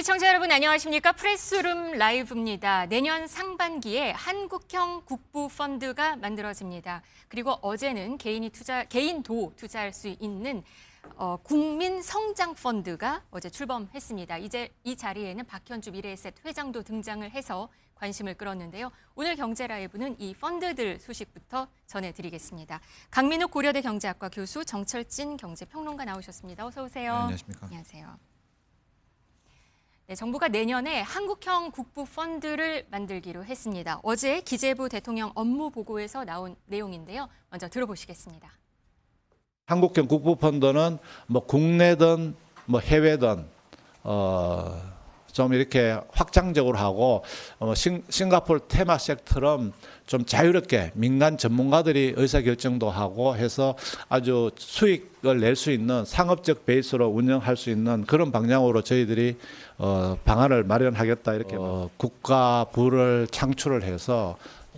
시청자 여러분 안녕하십니까? 프레스룸 라이브입니다. 내년 상반기에 한국형 국부 펀드가 만들어집니다. 그리고 어제는 개인도 투자할 수 있는 국민 성장 펀드가 어제 출범했습니다. 이제 이 자리에는 박현주 미래에셋 회장도 등장을 해서 관심을 끌었는데요. 오늘 경제 라이브는 이 펀드들 소식부터 전해드리겠습니다. 강민욱 고려대 경제학과 교수, 정철진 경제평론가 나오셨습니다. 어서 오세요. 네, 안녕하십니까? 안녕하세요. 네, 정부가 내년에 한국형 국부 펀드를 만들기로 했습니다. 어제 기재부 대통령 업무 보고에서 나온 내용인데요. 먼저 들어보시겠습니다. 한국형 국부펀드는 뭐 국내든 뭐 해외든 좀 이렇게 확장적으로 하고 싱가포르 테마색처럼 좀 자유롭게 민간 전문가들이 의사결정도 하고 해서 아주 수익을 낼 수 있는 상업적 베이스로 운영할 수 있는 그런 방향으로 저희들이 방안을 마련하겠다 이렇게 국가 부를 창출을 해서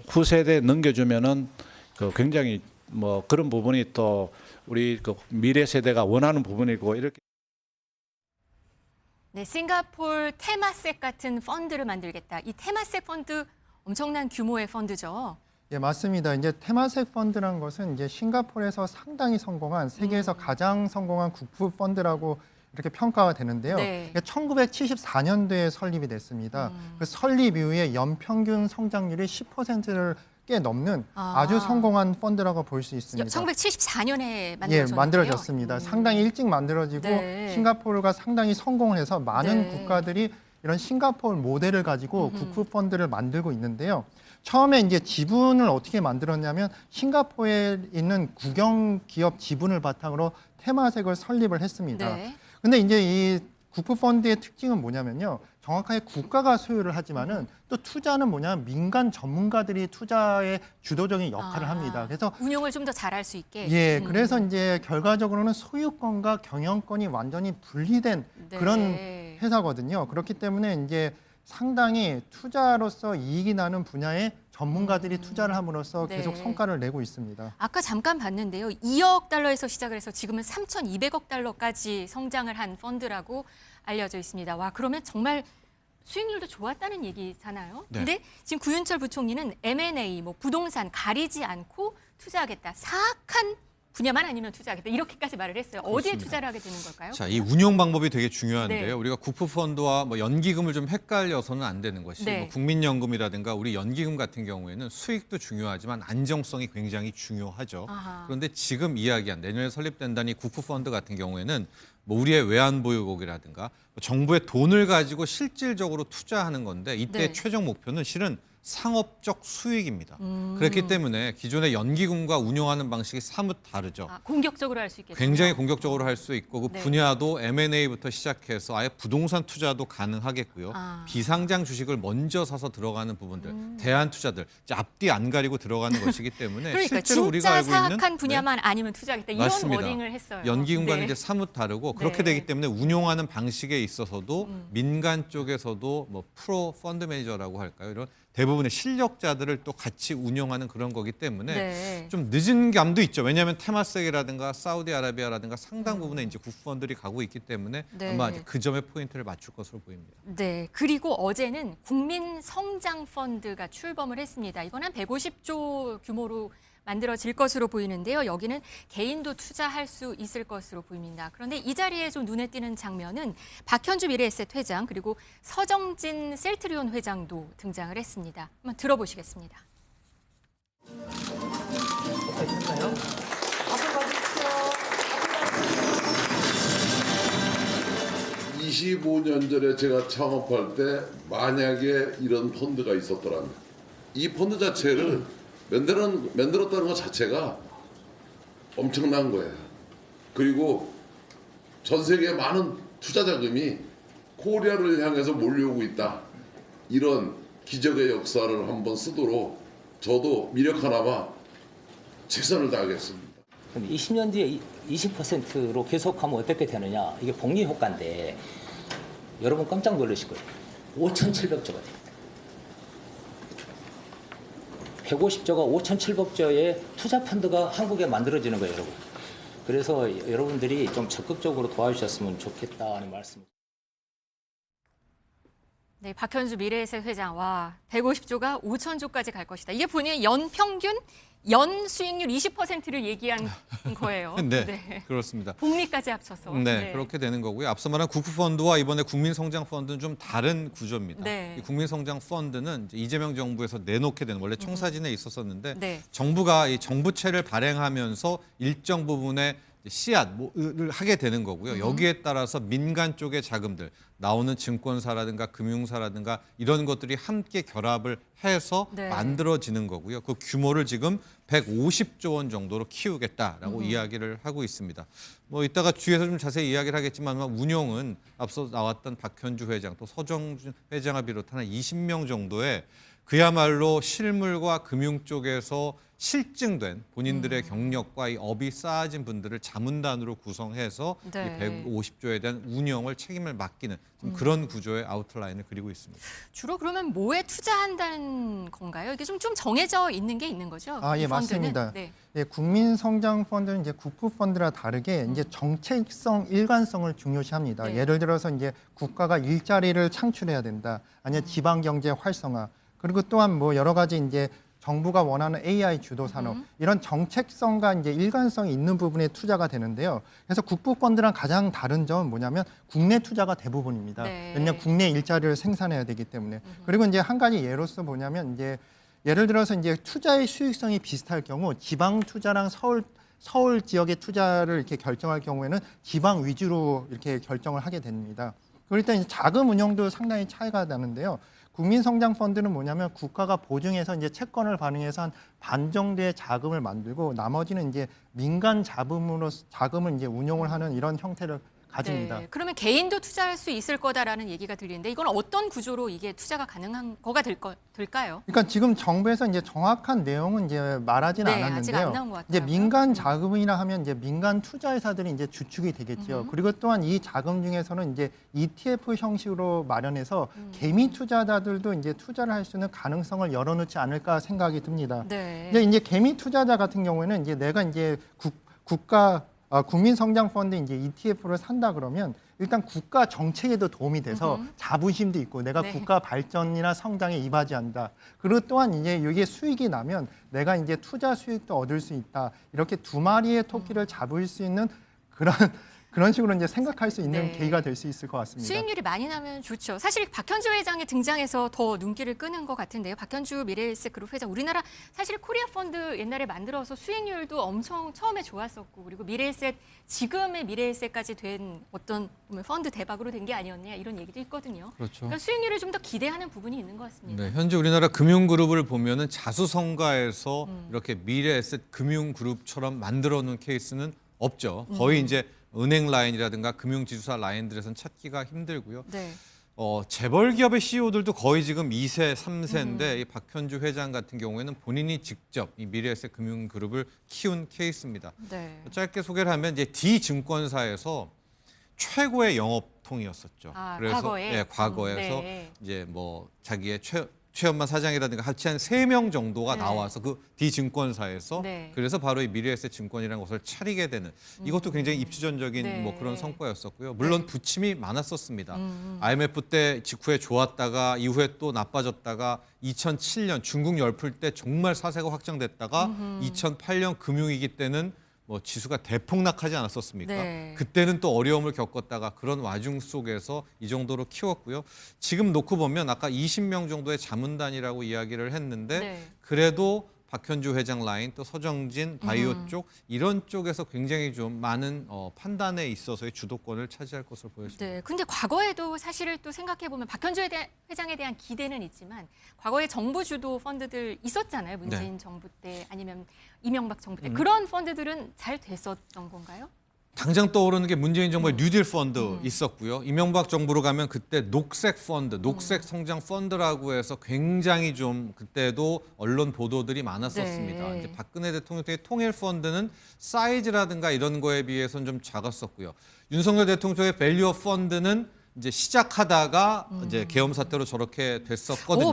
후세대에 넘겨주면은 굉장히 뭐 그런 부분이 또 우리 미래 세대가 원하는 부분이고 이렇게. 네, 싱가포르 테마색 같은 펀드를 만들겠다. 이 테마색 펀드 엄청난 규모의 펀드죠. 예, 맞습니다. 이제 테마색 펀드란 것은 이제 싱가포르에서 상당히 성공한 세계에서 가장 성공한 국부 펀드라고 이렇게 평가가 되는데요. 네. 1974년도에 설립이 됐습니다. 그 설립 이후에 연평균 성장률이 10%를 꽤 넘는 아주 성공한 펀드라고 볼 수 있습니다. 1974년에 만들어졌는데요. 예, 만들어졌습니다. 상당히 일찍 만들어지고 네. 싱가포르가 상당히 성공을 해서 많은 네. 국가들이 이런 싱가포르 모델을 가지고 국부 펀드를 만들고 있는데요. 처음에 이제 지분을 어떻게 만들었냐면 싱가포르에 있는 국영 기업 지분을 바탕으로 테마색을 설립을 했습니다. 네. 근데 이제 이 국부 펀드의 특징은 뭐냐면요. 정확하게 국가가 소유를 하지만은 또 투자는 뭐냐면 민간 전문가들이 투자의 주도적인 역할을 합니다. 그래서 운용을 좀 더 잘할 수 있게. 예, 그래서 이제 결과적으로는 소유권과 경영권이 완전히 분리된 네. 그런 회사거든요. 그렇기 때문에 이제 상당히 투자로서 이익이 나는 분야에 전문가들이 투자를 함으로써 네. 계속 성과를 내고 있습니다. 아까 잠깐 봤는데요. 2억 달러에서 시작을 해서 지금은 3,200억 달러까지 성장을 한 펀드라고 알려져 있습니다. 와, 그러면 정말 수익률도 좋았다는 얘기잖아요. 네. 근데 지금 구윤철 부총리는 M&A, 뭐 부동산 가리지 않고 투자하겠다. 사악한 분야만 아니면 투자하겠다. 이렇게까지 말을 했어요. 어디에 그렇습니다. 투자를 하게 되는 걸까요? 자, 이 운용 방법이 되게 중요한데요. 네. 우리가 국부펀드와 뭐 연기금을 좀 헷갈려서는 안 되는 것이 네. 뭐 국민연금이라든가 우리 연기금 같은 경우에는 수익도 중요하지만 안정성이 굉장히 중요하죠. 아하. 그런데 지금 이야기한 내년에 설립된다는 이 국부펀드 같은 경우에는 뭐 우리의 외환보유국이라든가 정부의 돈을 가지고 실질적으로 투자하는 건데 이때 네. 최종 목표는 실은 상업적 수익입니다. 그렇기 때문에 기존의 연기금과 운용하는 방식이 사뭇 다르죠. 공격적으로 할 수 있겠죠. 굉장히 공격적으로 할 수 있고 그 네. 분야도 M&A부터 시작해서 아예 부동산 투자도 가능하겠고요. 비상장 주식을 먼저 사서 들어가는 부분들, 대안 투자들 이제 앞뒤 안 가리고 들어가는 것이기 때문에 그러니까 실제로 우리가 진짜 알고 있는 사악한 분야만 아니면 투자하겠다. 이런 맞습니다. 워딩을 했어요. 연기금과는 네. 이제 사뭇 다르고 그렇게 네. 되기 때문에 운용하는 방식에 있어서도 민간 쪽에서도 뭐 프로 펀드 매니저라고 할까요? 이런 대부분의 실력자들을 또 같이 운영하는 그런 거기 때문에 네. 좀 늦은 감도 있죠. 왜냐하면 테마섹이라든가 사우디아라비아라든가 상당 부분에 이제 국부펀들이 가고 있기 때문에 네. 아마 그 점에 포인트를 맞출 것으로 보입니다. 네, 그리고 어제는 국민 성장 펀드가 출범을 했습니다. 이건 한 150조 규모로 만들어질 것으로 보이는데요. 여기는 개인도 투자할 수 있을 것으로 보입니다. 그런데 이 자리에 좀 눈에 띄는 장면은 박현주 미래에셋 회장 그리고 서정진 셀트리온 회장도 등장을 했습니다. 한번 들어보시겠습니다. 25년 전에 제가 창업할 때 만약에 이런 펀드가 있었더라면 이 펀드 자체를 만들었다는 것 자체가 엄청난 거예요. 그리고 전 세계 많은 투자 자금이 코리아를 향해서 몰려오고 있다. 이런 기적의 역사를 한번 쓰도록 저도 미력 하나마 최선을 다하겠습니다. 그럼 20년 뒤에 20%로 계속하면 어떻게 되느냐. 이게 복리 효과인데 여러분 깜짝 놀라실 거예요. 5,700조가 됩니다. 150조가 5,700조의 투자 펀드가 한국에 만들어지는 거예요, 여러분. 그래서 여러분들이 좀 적극적으로 도와주셨으면 좋겠다는 말씀. 네, 박현주 미래에셋 회장, 와, 150조가 5천조까지 갈 것이다. 이게 본인의 연 평균, 연 수익률 20%를 얘기한 거예요. 네, 그렇습니다. 복리까지 합쳐서. 네, 그렇게 되는 거고요. 앞서 말한 국부펀드와 이번에 국민성장펀드는 좀 다른 구조입니다. 네. 이 국민성장펀드는 이제 이재명 정부에서 내놓게 되는 원래 청사진에 있었었는데 네. 정부가 이 정부채를 발행하면서 일정 부분의 씨앗을 하게 되는 거고요. 여기에 따라서 민간 쪽의 자금들 나오는 증권사라든가 금융사라든가 이런 것들이 함께 결합을 해서 네. 만들어지는 거고요. 그 규모를 지금 150조 원 정도로 키우겠다라고 이야기를 하고 있습니다. 뭐 이따가 뒤에서 좀 자세히 이야기를 하겠지만 운용은 앞서 나왔던 박현주 회장 또 서정진 회장을 비롯한 한 20명 정도의 그야말로 실물과 금융 쪽에서 실증된 본인들의 경력과 이 업이 쌓아진 분들을 자문단으로 구성해서 네. 이 150조에 대한 운영을 책임을 맡기는 좀 그런 구조의 아웃라인을 그리고 있습니다. 주로 그러면 뭐에 투자한다는 건가요? 이게 좀 정해져 있는 게 있는 거죠? 아, 이 예, 펀드는? 맞습니다. 네. 예, 국민성장펀드는 이제 국부펀드와 다르게 이제 정책성, 일관성을 중요시합니다. 네. 예를 들어서 이제 국가가 일자리를 창출해야 된다. 아니면 지방 경제 활성화. 그리고 또한 뭐 여러 가지 이제 정부가 원하는 AI 주도 산업 이런 정책성과 이제 일관성이 있는 부분에 투자가 되는데요. 그래서 국부펀드랑 가장 다른 점은 뭐냐면 국내 투자가 대부분입니다. 네. 왜냐하면 국내 일자리를 생산해야 되기 때문에. 그리고 이제 한 가지 예로서 뭐냐면 이제 예를 들어서 이제 투자의 수익성이 비슷할 경우 지방 투자랑 서울 지역의 투자를 이렇게 결정할 경우에는 지방 위주로 이렇게 결정을 하게 됩니다. 그럴 때 이제 자금 운용도 상당히 차이가 나는데요. 국민성장펀드는 뭐냐면 국가가 보증해서 이제 채권을 발행해서 한 반 정도의 자금을 만들고 나머지는 이제 민간 자금을 이제 운용을 하는 이런 형태를 가집니다. 네. 그러면 개인도 투자할 수 있을 거다라는 얘기가 들리는데 이건 어떤 구조로 이게 투자가 가능한 거가 될까요? 그러니까 지금 정부에서 이제 정확한 내용은 이제 말하지는 네, 아직 안 않았는데요. 나온 것 이제 같더라고요. 민간 자금이라 하면 이제 민간 투자회사들이 이제 주축이 되겠죠. 그리고 또한 이 자금 중에서는 이제 ETF 형식으로 마련해서 개미 투자자들도 이제 투자를 할 수 있는 가능성을 열어놓지 않을까 생각이 듭니다. 네. 이제 개미 투자자 같은 경우에는 이제 내가 이제 국민성장펀드 이제 ETF를 산다 그러면 일단 국가 정책에도 도움이 돼서 자부심도 있고 내가 네. 국가 발전이나 성장에 이바지한다. 그리고 또한 이제 이게 수익이 나면 내가 이제 투자 수익도 얻을 수 있다. 이렇게 두 마리의 토끼를 잡을 수 있는 그런 식으로 이제 생각할 수 있는 네. 계기가 될 수 있을 것 같습니다. 수익률이 많이 나면 좋죠. 사실 박현주 회장이 등장해서 더 눈길을 끄는 것 같은데요. 박현주 미래에셋 그룹 회장, 우리나라 사실 코리아 펀드 옛날에 만들어서 수익률도 엄청 처음에 좋았었고 그리고 미래에셋 지금의 미래에셋까지 된 어떤 보면 펀드 대박으로 된 게 아니었냐 이런 얘기도 있거든요. 그렇죠. 그러니까 수익률을 좀 더 기대하는 부분이 있는 것 같습니다. 네, 현재 우리나라 금융그룹을 보면은 자수성가해서 이렇게 미래에셋 금융그룹처럼 만들어 놓은 케이스는 없죠. 거의 이제 은행 라인이라든가 금융지주사 라인들에서는 찾기가 힘들고요. 네. 재벌 기업의 CEO들도 거의 지금 2세, 3세인데 이 박현주 회장 같은 경우에는 본인이 직접 이 미래에셋 금융그룹을 키운 케이스입니다. 네. 짧게 소개를 하면 이제 D 증권사에서 최고의 영업통이었었죠. 아, 그래서 과거에? 예, 과거에서 네. 이제 뭐 자기의 최연만 사장이라든가 같이 한 3명 정도가 네. 나와서 그 D 증권사에서 네. 그래서 바로 이 미래에셋 증권이라는 것을 차리게 되는 이것도 굉장히 입지전적인 네. 뭐 그런 성과였었고요. 물론 부침이 많았었습니다. 음. IMF 때 직후에 좋았다가 이후에 또 나빠졌다가 2007년 중국 열풀 때 정말 사세가 확장됐다가 2008년 금융위기 때는 뭐 지수가 대폭락하지 않았었습니까? 네. 그때는 또 어려움을 겪었다가 그런 와중 속에서 이 정도로 키웠고요. 지금 놓고 보면 아까 20명 정도의 자문단이라고 이야기를 했는데 네. 그래도 박현주 회장 라인 또 서정진 바이오 쪽 이런 쪽에서 굉장히 좀 많은 판단에 있어서의 주도권을 차지할 것으로 보여집니다. 네, 근데 과거에도 사실을 또 생각해 보면 박현주 회장에 대한 기대는 있지만 과거에 정부 주도 펀드들 있었잖아요. 문재인 정부 때 아니면 이명박 정부 때 그런 펀드들은 잘 됐었던 건가요? 당장 떠오르는 게 문재인 정부의 뉴딜 펀드 있었고요. 이명박 정부로 가면 그때 녹색 펀드, 녹색 성장 펀드라고 해서 굉장히 좀 그때도 언론 보도들이 많았었습니다. 네. 이제 박근혜 대통령 때의 통일 펀드는 사이즈라든가 이런 거에 비해서는 좀 작았었고요. 윤석열 대통령 때의 밸류어 펀드는 이제 시작하다가 이제 계엄 사태로 저렇게 됐었거든요.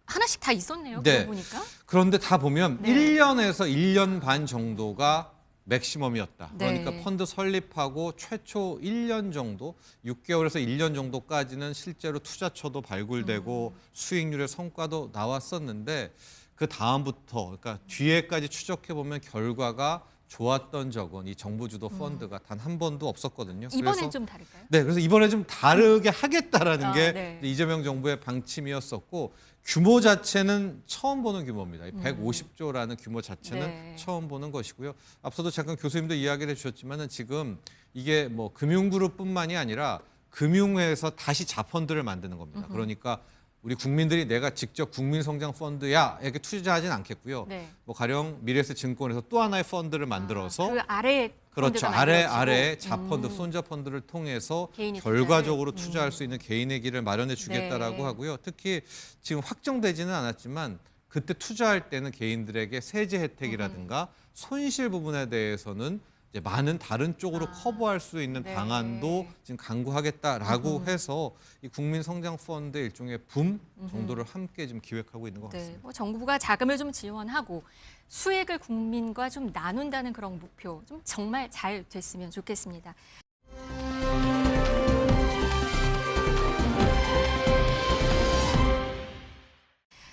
하나씩 다 있었네요. 네. 그러고 보니까. 그런데 다 보면 네. 1년에서 1년 반 정도가 맥시멈이었다. 네. 그러니까 펀드 설립하고 최초 1년 정도, 6개월에서 1년 정도까지는 실제로 투자처도 발굴되고 수익률의 성과도 나왔었는데 그 다음부터 그러니까 뒤에까지 추적해 보면 결과가 좋았던 적은 이 정부 주도 펀드가 단 한 번도 없었거든요. 이번엔 그래서 좀 다를까요? 네, 그래서 이번에 좀 다르게 하겠다라는 아, 게 네. 이재명 정부의 방침이었었고 규모 자체는 처음 보는 규모입니다. 150조라는 규모 자체는 네. 처음 보는 것이고요. 앞서도 잠깐 교수님도 이야기를 해주셨지만은 지금 이게 뭐 금융그룹뿐만이 아니라 금융회에서 다시 자펀드를 만드는 겁니다. 그러니까 우리 국민들이 내가 직접 국민성장펀드야 이렇게 투자하진 않겠고요. 네. 뭐 가령 미래에셋증권에서 또 하나의 펀드를 만들어서 그 아래 그렇죠. 펀드가 아래 만들어지고. 자펀드, 손자펀드를 통해서 개인이 결과적으로 투자를. 투자할 수 있는 개인의 길을 마련해 주겠다라고 네. 하고요. 특히 지금 확정되지는 않았지만 그때 투자할 때는 개인들에게 세제 혜택이라든가 손실 부분에 대해서는 이제 많은 다른 쪽으로 커버할 수 있는 네. 방안도 지금 강구하겠다라고 해서 이 국민성장펀드 일종의 붐 정도를 함께 지금 기획하고 있는 것 네, 같습니다. 뭐 정부가 자금을 좀 지원하고 수익을 국민과 좀 나눈다는 그런 목표 좀 정말 잘 됐으면 좋겠습니다.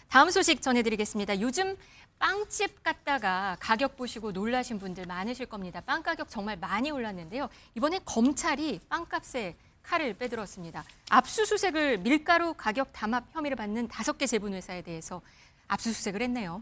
다음 소식 전해드리겠습니다. 요즘 빵집 갔다가 가격 보시고 놀라신 분들 많으실 겁니다. 빵 가격 정말 많이 올랐는데요. 이번에 검찰이 빵값에 칼을 빼들었습니다. 압수수색을 밀가루 가격 담합 혐의를 받는 5개 제분회사에 대해서 압수수색을 했네요.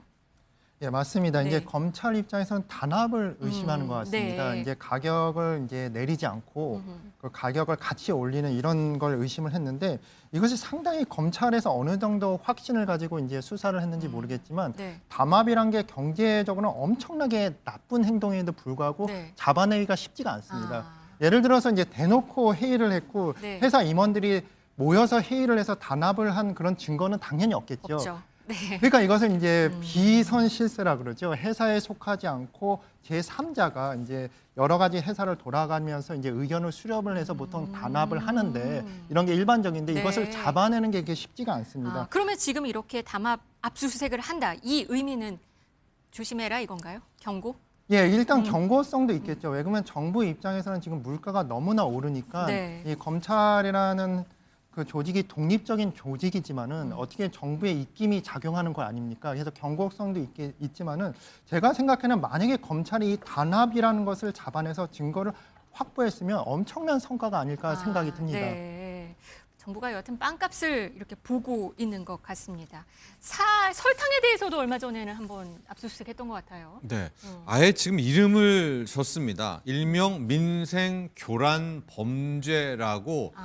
예, 맞습니다. 네. 이제 검찰 입장에서는 단합을 의심하는 것 같습니다. 네. 이제 가격을 이제 내리지 않고 그 가격을 같이 올리는 이런 걸 의심을 했는데 이것이 상당히 검찰에서 어느 정도 확신을 가지고 이제 수사를 했는지 모르겠지만 네. 담합이란 게 경제적으로는 엄청나게 나쁜 행동에도 불구하고 네. 잡아내기가 쉽지가 않습니다. 아. 예를 들어서 이제 대놓고 회의를 했고 네. 회사 임원들이 모여서 회의를 해서 단합을 한 그런 증거는 당연히 없겠죠. 없죠. 네. 그러니까 이것은 이제 비선 실세라 그러죠. 회사에 속하지 않고 제3자가 이제 여러 가지 회사를 돌아가면서 이제 의견을 수렴을 해서 보통 단합을 하는데 이런 게 일반적인데 네. 이것을 잡아내는 게 그게 쉽지가 않습니다. 아, 그러면 지금 이렇게 담합 압수수색을 한다. 이 의미는 조심해라 이건가요? 경고? 예, 일단 경고성도 있겠죠. 왜 그러면 정부 입장에서는 지금 물가가 너무나 오르니까 네. 이 검찰이라는 그 조직이 독립적인 조직이지만은 어떻게 정부의 입김이 작용하는 거 아닙니까? 그래서 경고성도 있지만은 제가 생각하는 만약에 검찰이 이 단합이라는 것을 잡아내서 증거를 확보했으면 엄청난 성과가 아닐까 생각이 듭니다. 네. 정부가 여하튼 빵값을 이렇게 보고 있는 것 같습니다. 설탕에 대해서도 얼마 전에는 한번 압수수색했던 것 같아요. 네, 아예 지금 이름을 줬습니다. 일명 민생 교란 범죄라고.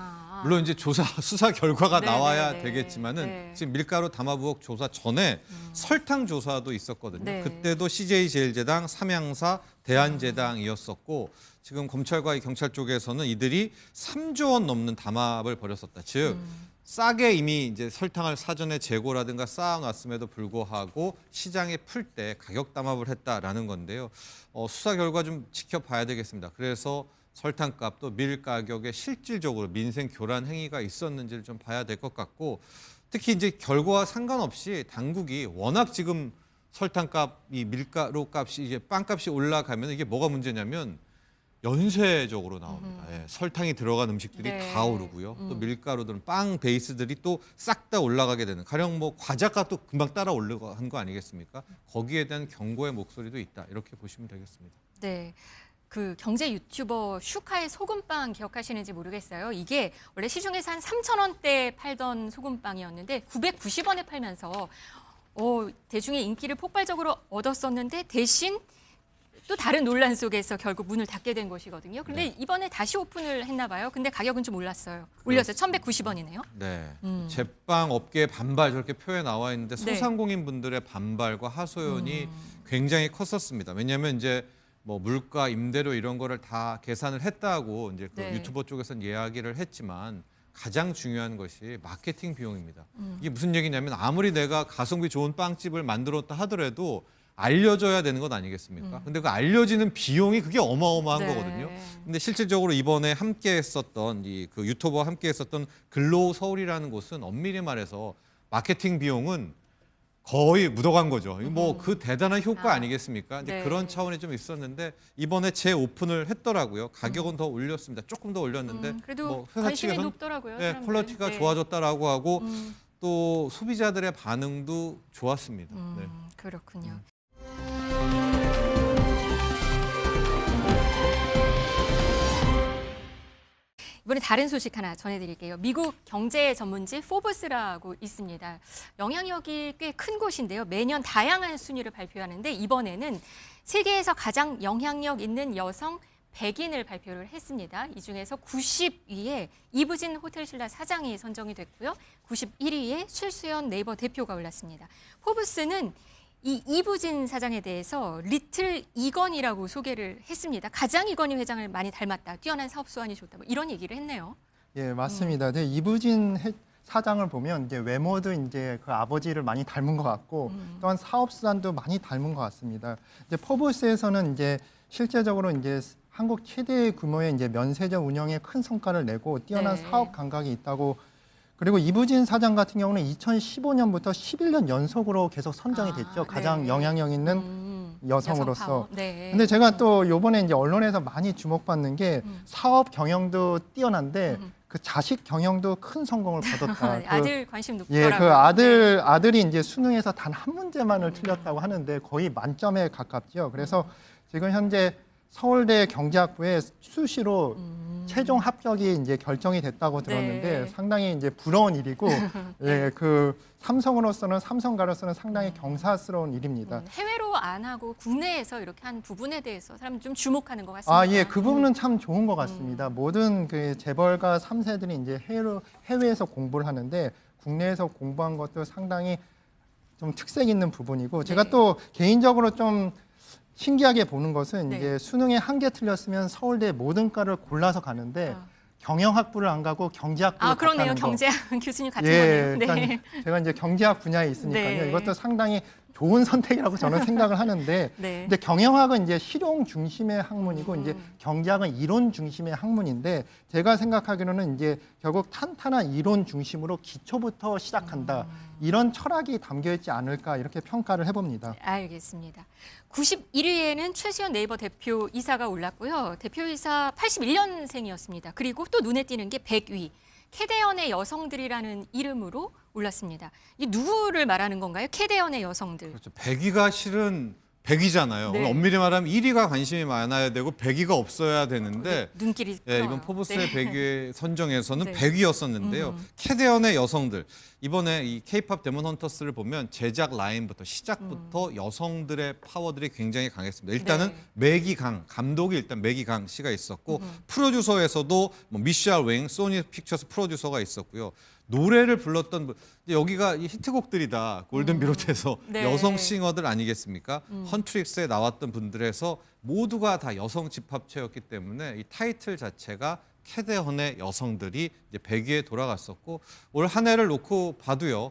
물론 이제 조사 수사 결과가 네, 나와야 네, 네. 되겠지만은 네. 지금 밀가루 담합 의혹 조사 전에 설탕 조사도 있었거든요. 네. 그때도 CJ제일제당, 삼양사, 대한제당이었었고 지금 검찰과 경찰 쪽에서는 이들이 3조 원 넘는 담합을 벌였었다. 즉 싸게 이미 이제 설탕을 사전에 재고라든가 쌓아놨음에도 불구하고 시장에 풀 때 가격 담합을 했다라는 건데요. 수사 결과 좀 지켜봐야 되겠습니다. 그래서 설탕값도 밀 가격에 실질적으로 민생 교란 행위가 있었는지를 좀 봐야 될 것 같고 특히 이제 결과와 상관없이 당국이 워낙 지금 설탕값, 이 밀가루 값이 이제 빵값이 올라가면 이게 뭐가 문제냐면 연쇄적으로 나옵니다. 예, 설탕이 들어간 음식들이 네. 다 오르고요. 또 밀가루들은 빵 베이스들이 또 싹 다 올라가게 되는 가령 뭐 과자값도 금방 따라 올라간 거 아니겠습니까? 거기에 대한 경고의 목소리도 있다. 이렇게 보시면 되겠습니다. 네. 그 경제 유튜버 슈카의 소금빵 기억하시는지 모르겠어요. 이게 원래 시중에서 한 3,000원대 팔던 소금빵이었는데 990원에 팔면서 대중의 인기를 폭발적으로 얻었었는데 대신 또 다른 논란 속에서 결국 문을 닫게 된 것이거든요. 그런데 이번에 다시 오픈을 했나 봐요. 근데 가격은 좀 올랐어요. 올렸어요. 1,190원이네요. 네. 제빵 업계의 반발 저렇게 표에 나와 있는데 네. 소상공인 분들의 반발과 하소연이 굉장히 컸었습니다. 왜냐하면 이제 뭐 물가, 임대료 이런 거를 다 계산을 했다고 이제 그 네. 유튜버 쪽에서는 이야기를 했지만 가장 중요한 것이 마케팅 비용입니다. 이게 무슨 얘기냐면 아무리 내가 가성비 좋은 빵집을 만들었다 하더라도 알려져야 되는 것 아니겠습니까? 근데 그 알려지는 비용이 그게 어마어마한 네. 거거든요. 근데 실질적으로 이번에 함께 했었던 그 유튜버와 함께 했었던 글로우 서울이라는 곳은 엄밀히 말해서 마케팅 비용은 거의 묻어간 거죠. 뭐 그 대단한 효과 아니겠습니까? 이제 네. 그런 차원이 좀 있었는데 이번에 재오픈을 했더라고요. 가격은 더 올렸습니다. 조금 더 올렸는데 그래도 뭐 회사 관심이 측에서는 높더라고요. 네, 사람들. 퀄리티가 네. 좋아졌다라고 하고 또 소비자들의 반응도 좋았습니다. 네. 그렇군요. 이번에 다른 소식 하나 전해드릴게요. 미국 경제 전문지 포브스라고 있습니다. 영향력이 꽤 큰 곳인데요. 매년 다양한 순위를 발표하는데 이번에는 세계에서 가장 영향력 있는 여성 100인을 발표를 했습니다. 이 중에서 90위에 이부진 호텔신라 사장이 선정이 됐고요. 91위에 실수연 네이버 대표가 올랐습니다. 포브스는 이 이부진 사장에 대해서 리틀 이건이라고 소개를 했습니다. 가장 이건희 회장을 많이 닮았다. 뛰어난 사업 수완이 좋다. 뭐 이런 얘기를 했네요. 예, 맞습니다. 네, 이부진 사장을 보면 이제 외모도 이제 그 아버지를 많이 닮은 것 같고 또한 사업 수단도 많이 닮은 것 같습니다. 이제 포브스에서는 이제 실제적으로 이제 한국 최대 규모의 이제 면세점 운영에 큰 성과를 내고 뛰어난 네. 사업 감각이 있다고. 그리고 이부진 사장 같은 경우는 2015년부터 11년 연속으로 계속 선정이 됐죠. 가장 네. 영향력 있는 여성으로서. 여성 파워. 네. 근데 제가 또 요번에 이제 언론에서 많이 주목받는 게 사업 경영도 뛰어난데 그 자식 경영도 큰 성공을 거뒀다. 그, 아들 관심 예, 높더라고요. 그 아들이 이제 수능에서 단 한 문제만을 틀렸다고 하는데 거의 만점에 가깝죠. 그래서 지금 현재 서울대 경제학부에 수시로 최종 합격이 이제 결정이 됐다고 들었는데 네. 상당히 이제 부러운 일이고, 예, 그 삼성가로서는 상당히 경사스러운 일입니다. 해외로 안 하고 국내에서 이렇게 한 부분에 대해서 사람들이 좀 주목하는 것 같습니다. 아, 예, 그 부분은 참 좋은 것 같습니다. 모든 그 재벌가 3세들이 이제 해외에서 공부를 하는데 국내에서 공부한 것도 상당히 좀 특색 있는 부분이고, 제가 네. 또 개인적으로 좀 신기하게 보는 것은 네. 이제 수능에 한 개 틀렸으면 서울대 모든 과를 골라서 가는데 경영학부를 안 가고 경제학부를 그러네요. 갔다는 거. 경제학 교수님 같은 예, 거네요. 네. 그러니까 제가 이제 경제학 분야에 있으니까요. 네. 이것도 상당히 좋은 선택이라고 저는 생각을 하는데, 네. 근데 경영학은 이제 실용 중심의 학문이고 이제 경제학은 이론 중심의 학문인데, 제가 생각하기로는 이제 결국 탄탄한 이론 중심으로 기초부터 시작한다. 이런 철학이 담겨 있지 않을까 이렇게 평가를 해봅니다. 알겠습니다. 91위에는 최수연 네이버 대표 이사가 올랐고요. 대표이사 81년생이었습니다. 그리고 또 눈에 띄는 게 100위. 캐대언의 여성들이라는 이름으로 올랐습니다. 이 누구를 말하는 건가요? 캐대언의 여성들. 그렇죠. 100위가 실은 100위잖아요. 네. 엄밀히 말하면 1위가 관심이 많아야 되고 100위가 없어야 되는데 눈길이 예, 커요. 이번 포브스의 네. 100위 선정에서는 네. 100위였었는데요. 캐대언의 여성들. 이번에 이 K-팝 데몬 헌터스를 보면 제작 라인부터 시작부터 여성들의 파워들이 굉장히 강했습니다. 일단은 네. 매기 강, 감독이 일단 매기 강 씨가 있었고 프로듀서에서도 뭐 미셸 윙, 소니 픽처스 프로듀서가 있었고요. 노래를 불렀던 여기가 이 히트곡들이다. 골든 비롯해서 네. 여성 싱어들 아니겠습니까? 헌트릭스에 나왔던 분들에서 모두가 다 여성 집합체였기 때문에 이 타이틀 자체가 캐대헌의 여성들이 이제 100위에 돌아갔었고, 올 한 해를 놓고 봐도요.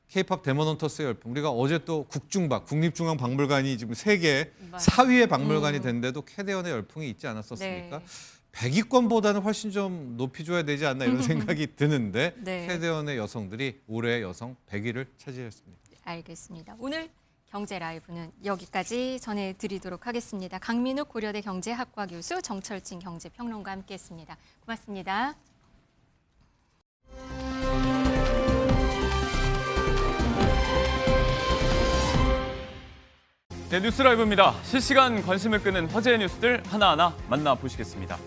K-팝 데몬 헌터스의 열풍. 우리가 어제 또 국중박, 국립중앙박물관이 지금 세계 맞아요. 4위의 박물관이 된데도 캐대헌의 열풍이 있지 않았었습니까? 네. 100위권보다는 훨씬 좀 높이 줘야 되지 않나 이런 생각이 드는데 네. 캐대헌의 여성들이 올해 여성 100위를 차지했습니다. 알겠습니다. 오늘 경제 라이브는 여기까지 전해드리도록 하겠습니다. 강민욱 고려대 경제학과 교수, 정철진 경제평론가 함께했습니다. 고맙습니다. 네, 뉴스라이브입니다. 실시간 관심을 끄는 화제의 뉴스들 하나하나 만나보시겠습니다.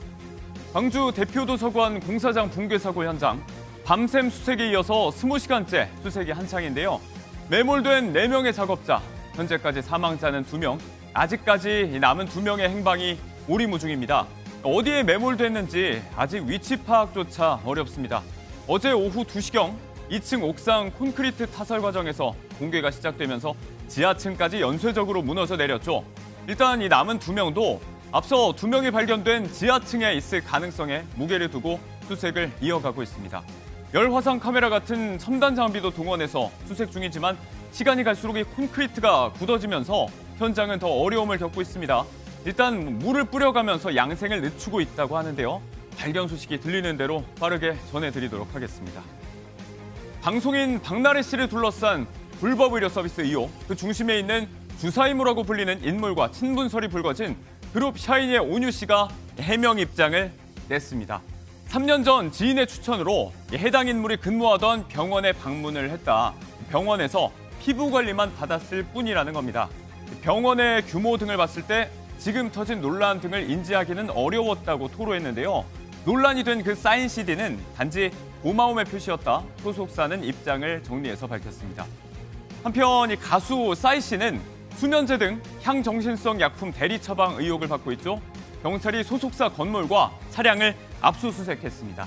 광주 대표도서관 공사장 붕괴 사고 현장. 밤샘 수색에 이어서 20시간째 수색이 한창인데요. 매몰된 4명의 작업자, 현재까지 사망자는 2명, 아직까지 남은 2명의 행방이 오리무중입니다. 어디에 매몰됐는지 아직 위치 파악조차 어렵습니다. 어제 오후 2시경 2층 옥상 콘크리트 타설 과정에서 붕괴가 시작되면서 지하층까지 연쇄적으로 무너져 내렸죠. 일단 이 남은 2명도 앞서 2명이 발견된 지하층에 있을 가능성에 무게를 두고 수색을 이어가고 있습니다. 열화상 카메라 같은 첨단 장비도 동원해서 수색 중이지만 시간이 갈수록 이 콘크리트가 굳어지면서 현장은 더 어려움을 겪고 있습니다. 일단 물을 뿌려가면서 양생을 늦추고 있다고 하는데요. 발견 소식이 들리는 대로 빠르게 전해드리도록 하겠습니다. 방송인 박나래 씨를 둘러싼 불법 의료 서비스 의혹, 그 중심에 있는 주사임무라고 불리는 인물과 친분설이 불거진 그룹 샤이니의 온유 씨가 해명 입장을 냈습니다. 3년 전 지인의 추천으로 해당 인물이 근무하던 병원에 방문을 했다. 병원에서 피부 관리만 받았을 뿐이라는 겁니다. 병원의 규모 등을 봤을 때 지금 터진 논란 등을 인지하기는 어려웠다고 토로했는데요. 논란이 된 그 사인 CD는 단지 고마움의 표시였다. 소속사는 입장을 정리해서 밝혔습니다. 한편 이 가수 싸이 씨는 수면제 등 향정신성 약품 대리 처방 의혹을 받고 있죠. 경찰이 소속사 건물과 차량을 압수수색했습니다.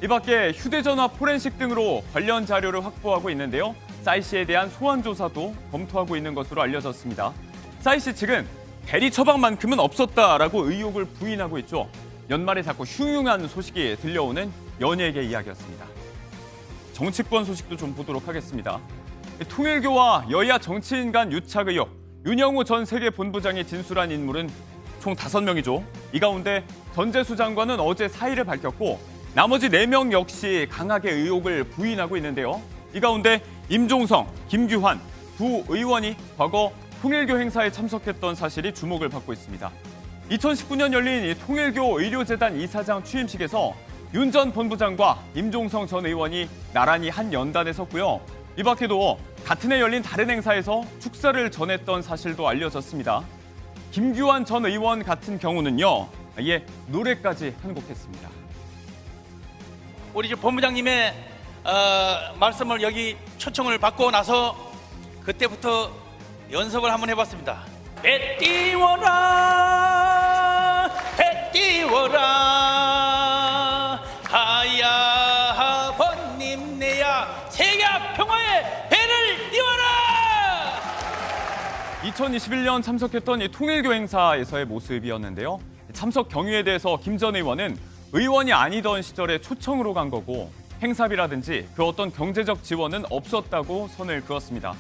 이 밖에 휴대전화 포렌식 등으로 관련 자료를 확보하고 있는데요. 싸이 씨에 대한 소환 조사도 검토하고 있는 것으로 알려졌습니다. 싸이 씨 측은 대리 처방만큼은 없었다라고 의혹을 부인하고 있죠. 연말에 자꾸 흉흉한 소식이 들려오는 연예계 이야기였습니다. 정치권 소식도 좀 보도록 하겠습니다. 통일교와 여야 정치인 간 유착 의혹, 윤영호 전 세계본부장이 진술한 인물은 총 5명이죠. 이 가운데 전재수 장관은 어제 사의를 밝혔고 나머지 4명 역시 강하게 의혹을 부인하고 있는데요. 이 가운데 임종성, 김규환 두 의원이 과거 통일교 행사에 참석했던 사실이 주목을 받고 있습니다. 2019년 열린 이 통일교 의료재단 이사장 취임식에서 윤 전 본부장과 임종성 전 의원이 나란히 한 연단에 섰고요. 이 밖에도 같은 해 열린 다른 행사에서 축사를 전했던 사실도 알려졌습니다. 김규환 전 의원 같은 경우는요, 아예 노래까지 한곡했습니다. 우리 본부장님의 말씀을 여기 초청을 받고 나서 그때부터 연습을 한번 해봤습니다. 배 띄워라, 배 띄워라, 하야 번님 내야 세계 평화의 배를 띄워라. 2021년 참석했던 이 통일교 행사에서의 모습이었는데요. 참석 경위에 대해서 김 전 의원은 의원이 아니던 시절에 초청으로 간 거고 행사비라든지 그 어떤 경제적 지원은 없었다고 선을 그었습니다.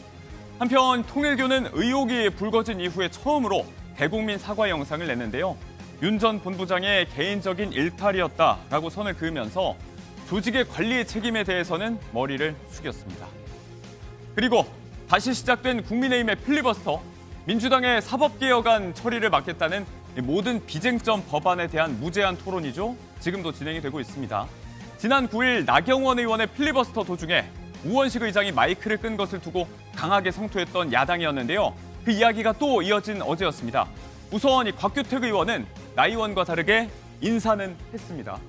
한편 통일교는 의혹이 불거진 이후에 처음으로 대국민 사과 영상을 냈는데요. 윤 전 본부장의 개인적인 일탈이었다라고 선을 그으면서 조직의 관리 책임에 대해서는 머리를 숙였습니다. 그리고 다시 시작된 국민의힘의 필리버스터, 민주당의 사법개혁안 처리를 막겠다는 모든 비쟁점 법안에 대한 무제한 토론이죠. 지금도 진행이 되고 있습니다. 지난 9일 나경원 의원의 필리버스터 도중에 우원식 의장이 마이크를 끈 것을 두고 강하게 성토했던 야당이었는데요. 그 이야기가 또 이어진 어제였습니다. 우선 이 곽규택 의원은 나 의원과 다르게 인사는 했습니다.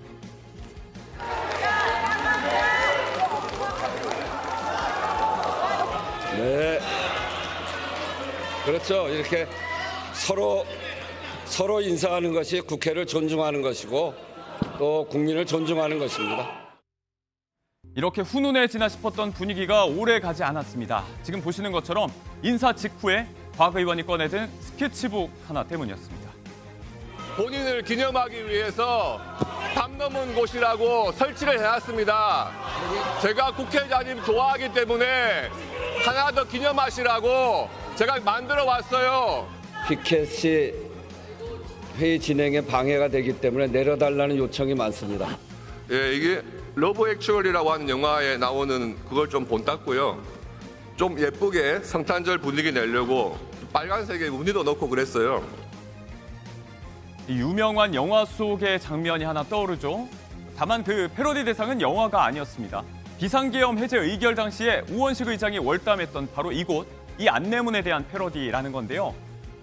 네, 그렇죠. 이렇게 서로 인사하는 것이 국회를 존중하는 것이고 또 국민을 존중하는 것입니다. 이렇게 훈훈해지나 싶었던 분위기가 오래 가지 않았습니다. 지금 보시는 것처럼 인사 직후에 곽 의원이 꺼내든 스케치북 하나 때문이었습니다. 본인을 기념하기 위해서 담 넘은 곳이라고 설치를 해놨습니다. 제가 국회의장님 좋아하기 때문에 하나 더 기념하시라고 제가 만들어 왔어요. 피켓이 회의 진행에 방해가 되기 때문에 내려달라는 요청이 많습니다. 예, 이게 러브 액츄얼이라고 하는 영화에 나오는 그걸 좀 본땄고요. 좀 예쁘게 성탄절 분위기 내려고 빨간색에 무늬도 넣고 그랬어요. 이 유명한 영화 속의 장면이 하나 떠오르죠. 다만 그 패러디 대상은 영화가 아니었습니다. 비상계엄 해제 의결 당시에 우원식 의장이 월담했던 바로 이곳, 이 안내문에 대한 패러디라는 건데요.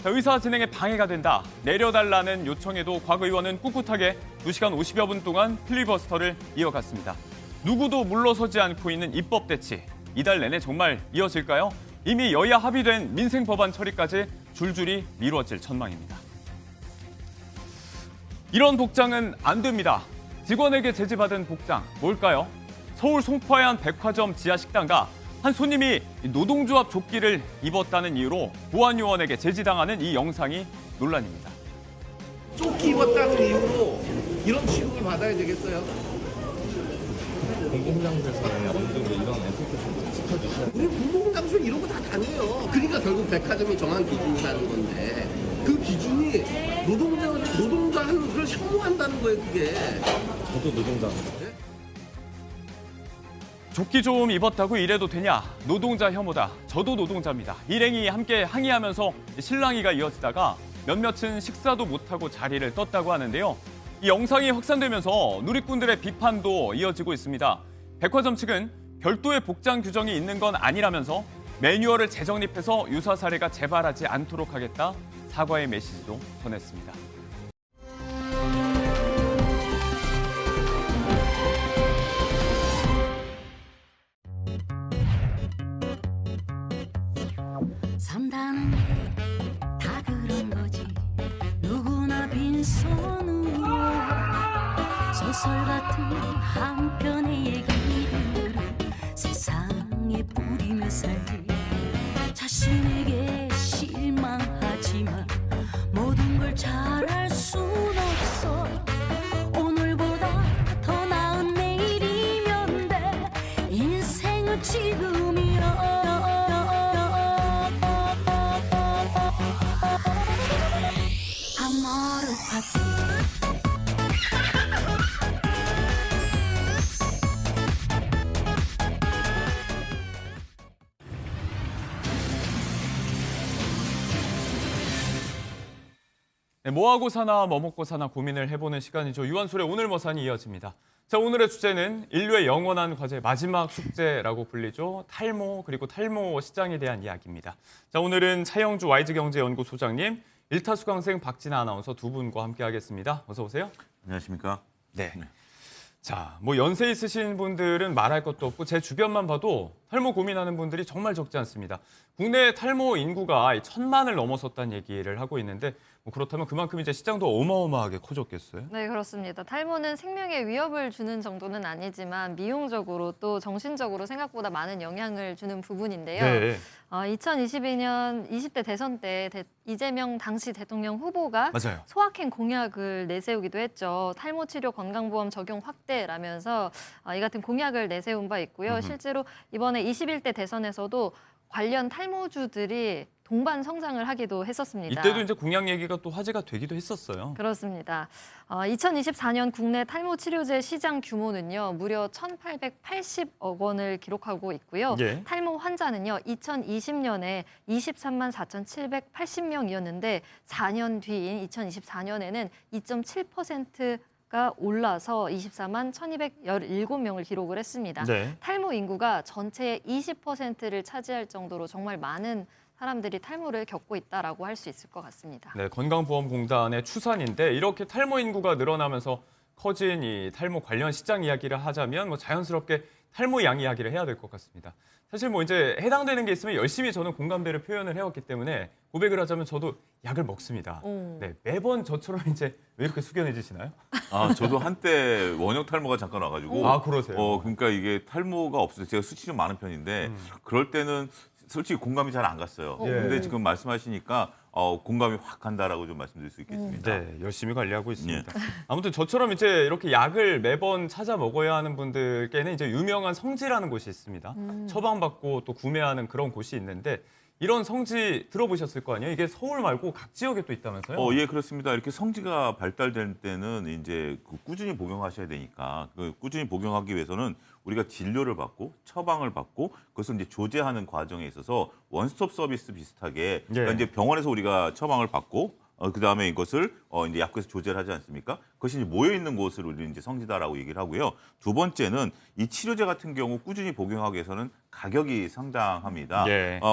의사 진행에 방해가 된다, 내려달라는 요청에도 곽 의원은 꿋꿋하게 2시간 50여 분 동안 필리버스터를 이어갔습니다. 누구도 물러서지 않고 있는 입법 대치, 이달 내내 정말 이어질까요? 이미 여야 합의된 민생 법안 처리까지 줄줄이 미뤄질 전망입니다. 이런 복장은 안 됩니다. 직원에게 제지받은 복장, 뭘까요? 서울 송파의 한 백화점 지하 식당가 한 손님이 노동조합 조끼를 입었다는 이유로 보안요원에게 제지당하는 이 영상이 논란입니다. 조끼 입었다는 이유로 이런 취급을 받아야 되겠어요? 공공장소에서 어느 정도 이런 에티켓을 지켜주셔야 우리 공공장소 이런 거 다 다녀요. 그러니까 결국 백화점이 정한 기준이라는 건데 그 기준이 노동자를 혐오한다는 거예요, 그게. 저도 노동자. 네? 조끼 좀 입었다고 이래도 되냐? 노동자 혐오다. 저도 노동자입니다. 일행이 함께 항의하면서 실랑이가 이어지다가 몇몇은 식사도 못하고 자리를 떴다고 하는데요. 이 영상이 확산되면서 누리꾼들의 비판도 이어지고 있습니다. 백화점 측은 별도의 복장 규정이 있는 건 아니라면서 매뉴얼을 재정립해서 유사 사례가 재발하지 않도록 하겠다. 사과의 메시지도 전했습니다. 산다는 다 그런 거지. 누구나 빈손으로 소설 같은 한 편의 얘기를 세상에 뿌리며 살지. 자신에게 실망하지만 모든 걸 잘할 순 없어. 오늘보다 더 나은 내일이면 돼. 인생은 지금이야. 네, 뭐하고 사나 뭐 먹고 사나 고민을 해보는 시간이죠. 유한솔의 오늘 뭐 사니 이어집니다. 자, 오늘의 주제는 인류의 영원한 과제 마지막 숙제라고 불리죠. 탈모 그리고 탈모 시장에 대한 이야기입니다. 자, 오늘은 차영주 YG경제연구소장님, 일타수강생 박진아 아나운서 두 분과 함께하겠습니다. 어서 오세요. 안녕하십니까? 네. 자, 뭐 연세 있으신 분들은 말할 것도 없고 제 주변만 봐도 탈모 고민하는 분들이 정말 적지 않습니다. 국내 탈모 인구가 1,000만을 넘어섰다는 얘기를 하고 있는데 뭐 그렇다면 그만큼 이제 시장도 어마어마하게 커졌겠어요? 네, 그렇습니다. 탈모는 생명에 위협을 주는 정도는 아니지만 미용적으로 또 정신적으로 생각보다 많은 영향을 주는 부분인데요. 네. 2022년 20대 대선 때 이재명 당시 대통령 후보가 맞아요. 소확행 공약을 내세우기도 했죠. 탈모 치료 건강보험 적용 확대라면서 이 같은 공약을 내세운 바 있고요. 실제로 이번에 21대 대선에서도 관련 탈모주들이 동반 성장을 하기도 했었습니다. 이때도 이제 공약 얘기가 또 화제가 되기도 했었어요. 그렇습니다. 2024년 국내 탈모 치료제 시장 규모는요, 무려 1,880억 원을 기록하고 있고요. 예. 탈모 환자는요, 2020년에 23만 4,780명이었는데 4년 뒤인 2024년에는 2.7%가 올라서 24만 1,217명을 기록을 했습니다. 네. 탈모 인구가 전체의 20%를 차지할 정도로 정말 많은 사람들이 탈모를 겪고 있다라고 할 수 있을 것 같습니다. 네, 건강보험공단의 추산인데 이렇게 탈모 인구가 늘어나면서 커진 이 탈모 관련 시장 이야기를 하자면 뭐 자연스럽게 탈모 양 이야기를 해야 될 것 같습니다. 사실 뭐 이제 해당되는 게 있으면 열심히 저는 공감대를 표현을 해왔기 때문에 고백을 하자면 저도 약을 먹습니다. 네, 매번 저처럼 이제 왜 이렇게 숙연해지시나요? 아, 저도 한때 원형 탈모가 잠깐 와가지고. 아, 그러세요? 그러니까 이게 탈모가 없어요. 제가 수치 좀 많은 편인데 그럴 때는 솔직히 공감이 잘 안 갔어요. 예. 근데 지금 말씀하시니까 공감이 확 간다라고 좀 말씀드릴 수 있겠습니다. 네, 열심히 관리하고 있습니다. 아무튼 저처럼 이제 이렇게 약을 매번 찾아 먹어야 하는 분들께는 이제 유명한 성지라는 곳이 있습니다. 처방받고 또 구매하는 그런 곳이 있는데 이런 성지 들어보셨을 거 아니에요? 이게 서울 말고 각 지역에 또 있다면서요? 예, 그렇습니다. 이렇게 성지가 발달될 때는 이제 꾸준히 복용하셔야 되니까 꾸준히 복용하기 위해서는 우리가 진료를 받고 처방을 받고 그것을 이제 조제하는 과정에 있어서 원스톱 서비스 비슷하게 그러니까 이제 병원에서 우리가 처방을 받고 그다음에 이것을 이제 약국에서 조제를 하지 않습니까? 그것이 이제 모여 있는 곳을 우리는 이제 성지다라고 얘기를 하고요. 두 번째는 이 치료제 같은 경우 꾸준히 복용하기 위해서는 가격이 상당합니다.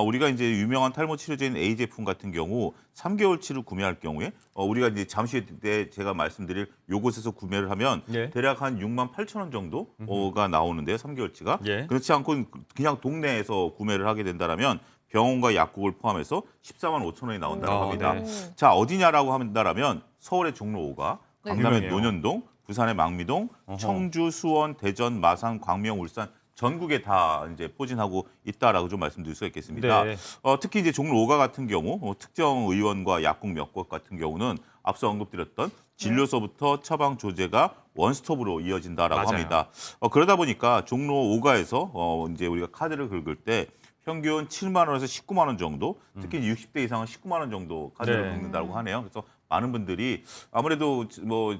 우리가 이제 유명한 탈모 치료제인 A 제품 같은 경우 3개월치를 구매할 경우에 우리가 이제 잠시 때 제가 말씀드릴 요곳에서 구매를 하면 대략 한 6만 8천 원 정도가 나오는데요. 3개월치가. 그렇지 않고 그냥 동네에서 구매를 하게 된다라면 병원과 약국을 포함해서 14만 5천 원이 나온다고 합니다. 자, 어디냐라고 한다라면 서울의 종로 5가, 강남의 논현동, 부산의 망미동, 청주, 수원, 대전, 마산, 광명, 울산 전국에 다 이제 포진하고 있다라고 좀 말씀드릴 수가 있겠습니다. 특히 이제 종로 5가 같은 경우 특정 의원과 약국 몇 곳 같은 경우는 앞서 언급드렸던 진료서부터 처방 조제가 원스톱으로 이어진다라고 합니다. 그러다 보니까 종로 5가에서 이제 우리가 카드를 긁을 때 평균 7만 원에서 19만 원 정도, 특히 60대 이상은 19만 원 정도 카드를 긁는다고 하네요. 그래서 많은 분들이 아무래도 뭐